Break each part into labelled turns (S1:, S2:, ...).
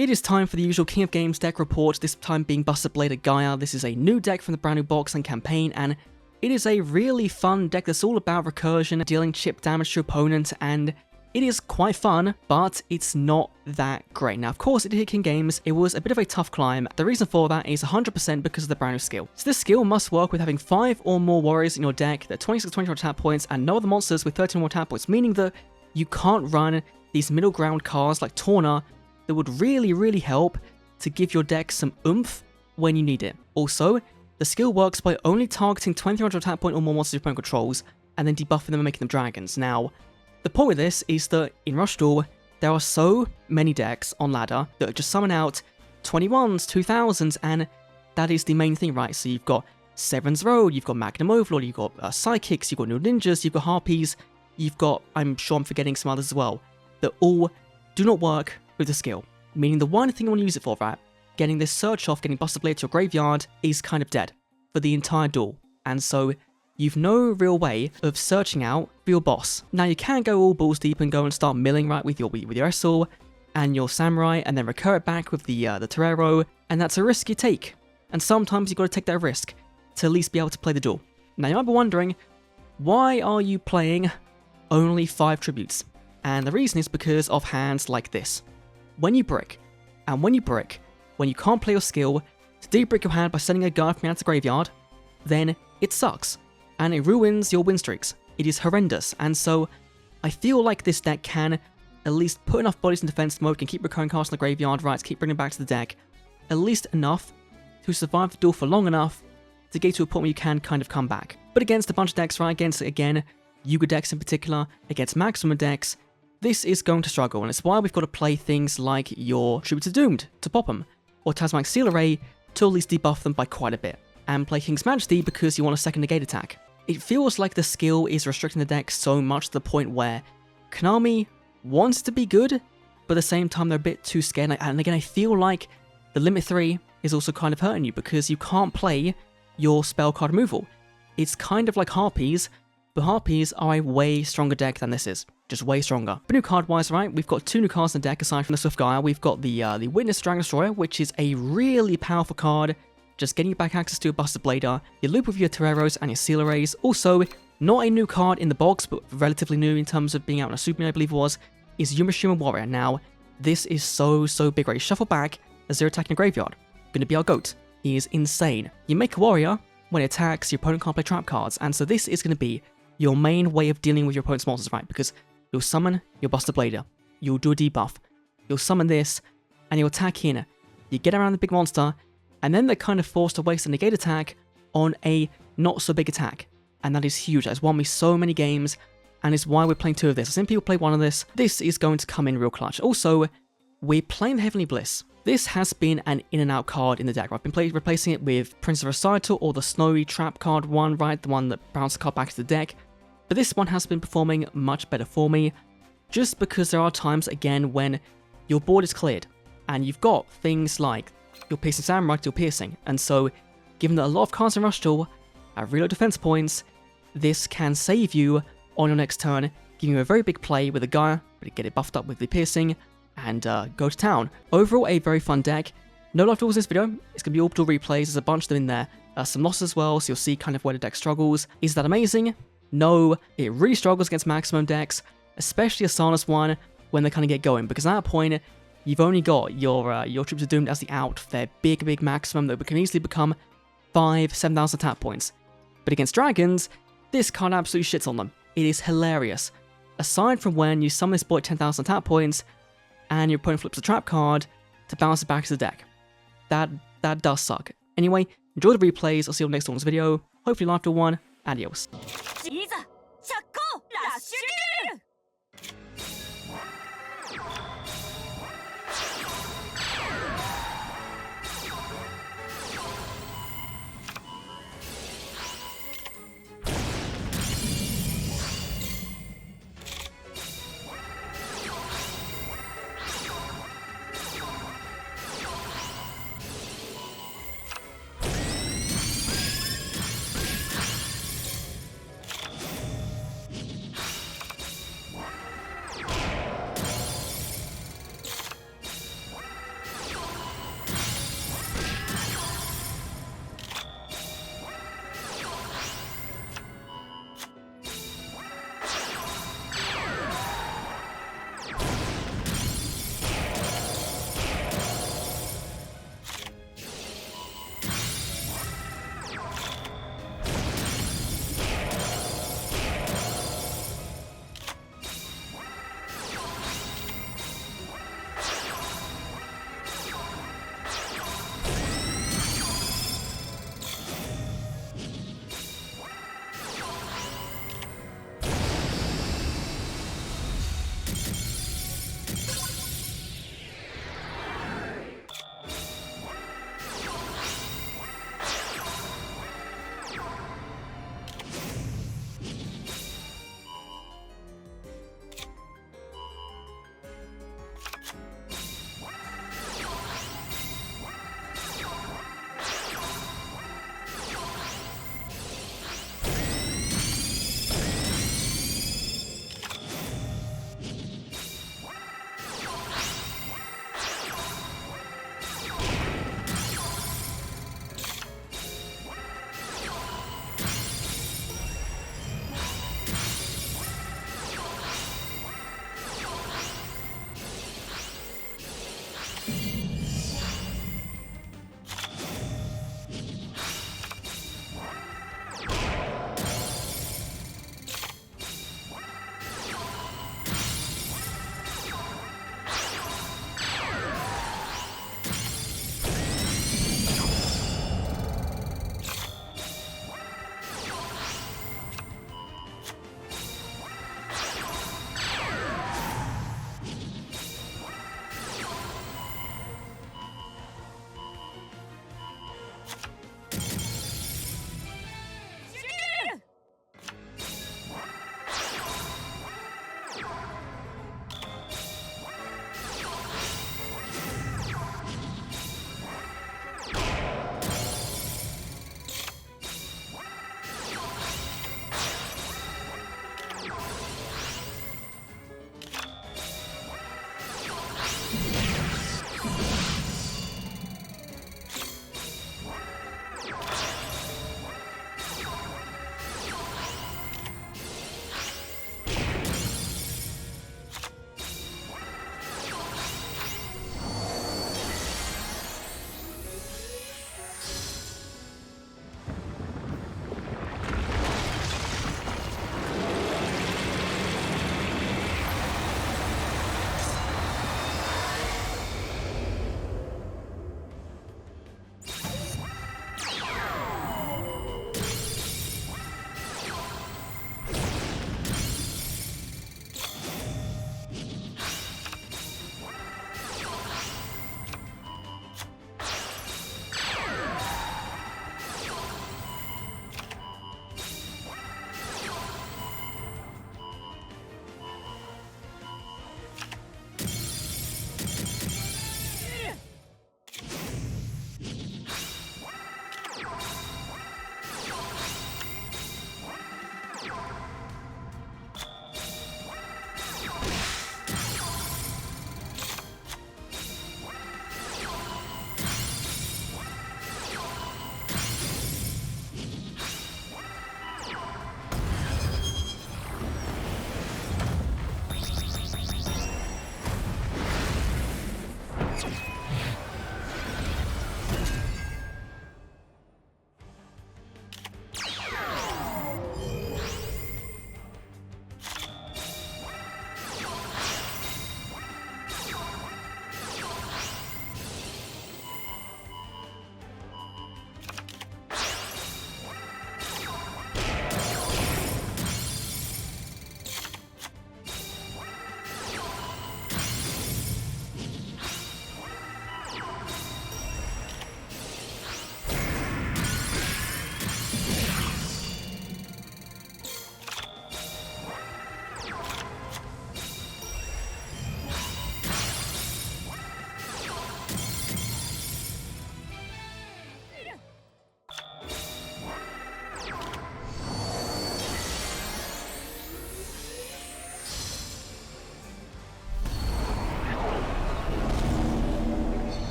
S1: It is time for the usual King of Games deck report, this time being BLADER GAIA. This is a new deck from the brand new box and campaign, and it is a really fun deck that's all about recursion, dealing chip damage to your opponent, and it is quite fun, but it's not that great. Now, of course, it hit King Games. It was a bit of a tough climb. The reason for that is 100% because of the brand new skill. So this skill must work with having 5 or more warriors in your deck that 26-24 attack points and no other monsters with 13 more attack points, meaning that you can't run these middle ground cards like Torna that would really help to give your deck some oomph when you need it. Also, the skill works by only targeting 2300 attack point or more monsters your opponent controls and then debuffing them and making them dragons. Now, the point with this is that in Rush Duel, there are so many decks on ladder that just summon out 21s, 2000s, and that is the main thing, right? So you've got Severan's Road, you've got Magnum Overlord, you've got Psychics, you've got New Ninjas, you've got Harpies, you've got, I'm sure I'm forgetting some others as well, that all do not work with the skill. Meaning the one thing you want to use it for, right? Getting this search off, getting Buster Blade to your graveyard is kind of dead for the entire duel. And so you've no real way of searching out for your boss. Now you can go all balls deep and go and start milling, right, with your Essel and your Samurai, and then recur it back with the Torero, and that's a risk you take. And sometimes you've got to take that risk to at least be able to play the duel. Now you might be wondering, why are you playing only 5 tributes? And the reason is because of hands like this. When you brick, when you can't play your skill to de-brick your hand by sending a guard from your hand to graveyard, then it sucks, and it ruins your win streaks. It is horrendous, and so I feel like this deck can at least put enough bodies in defense mode, can keep recurring cards in the graveyard, right, to keep bringing back to the deck, at least enough to survive the duel for long enough to get to a point where you can kind of come back. But against a bunch of decks, right, against, again, Yuga decks in particular, against Maximum decks, this is going to struggle, and it's why we've got to play things like your Tribute to Doomed to pop them, or Tasmanic Seal Array to at least debuff them by quite a bit, and play King's Majesty because you want a second negate attack. It feels like the skill is restricting the deck so much to the point where Konami wants to be good, but at the same time they're a bit too scared, and again I feel like the Limit 3 is also kind of hurting you because you can't play your spell card removal. It's kind of like Harpies, but Harpies are a way stronger deck than this is. Just way stronger. But new card-wise, right, we've got 2 new cards in the deck aside from the Swift GAIA. We've got the Witness Dragon Destroyer, which is a really powerful card, just getting you back access to a Buster Blader. You loop with your Toreros and your Seal Arrays. Also, not a new card in the box, but relatively new in terms of being out in a Super, I believe it was, is Yumashima Warrior. Now, this is so big, right? You shuffle back a 0 attack in a graveyard. Gonna be our GOAT. He is insane. You make a Warrior, when it attacks, your opponent can't play trap cards, and so this is gonna be your main way of dealing with your opponent's monsters, right? Because you'll summon your Buster Blader, you'll do a debuff, you'll summon this, and you'll attack in. You get around the big monster, and then they're kind of forced to waste a negate attack on a not so big attack. And that is huge. That's won me so many games, and is why we're playing 2 of this. I've seen people play 1 of this. This is going to come in real clutch. Also, we're playing the Heavenly Bliss. This has been an in and out card in the deck. I've been replacing it with Prince of Recital or the Snowy Trap card one, right? The one that bounces the card back to the deck. But this one has been performing much better for me, just because there are times, again, when your board is cleared, and you've got things like your Piercing Samurai to your Piercing, and so, given that a lot of cards in Rush Duel have reload defense points, this can save you on your next turn, giving you a very big play with a GAIA, but get it buffed up with the Piercing, and go to town. Overall, a very fun deck. No life duels in this video, it's going to be orbital replays, there's a bunch of them in there, some losses as well, so you'll see kind of where the deck struggles. Is that amazing? No, it really struggles against maximum decks, especially Asana's one, when they kind of get going, because at that point, you've only got your Troops of Doomed as the out, their big maximum that can easily become 5,000-7,000 attack points. But against dragons, this card absolutely shits on them. It is hilarious. Aside from when you summon this boy at 10,000 attack points, and your opponent flips a trap card to bounce it back to the deck. That does suck. Anyway, enjoy the replays, I'll see you on next one's video, hopefully live to 1, adios.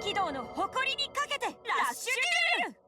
S2: 軌道の誇りにかけてラッシュデュエル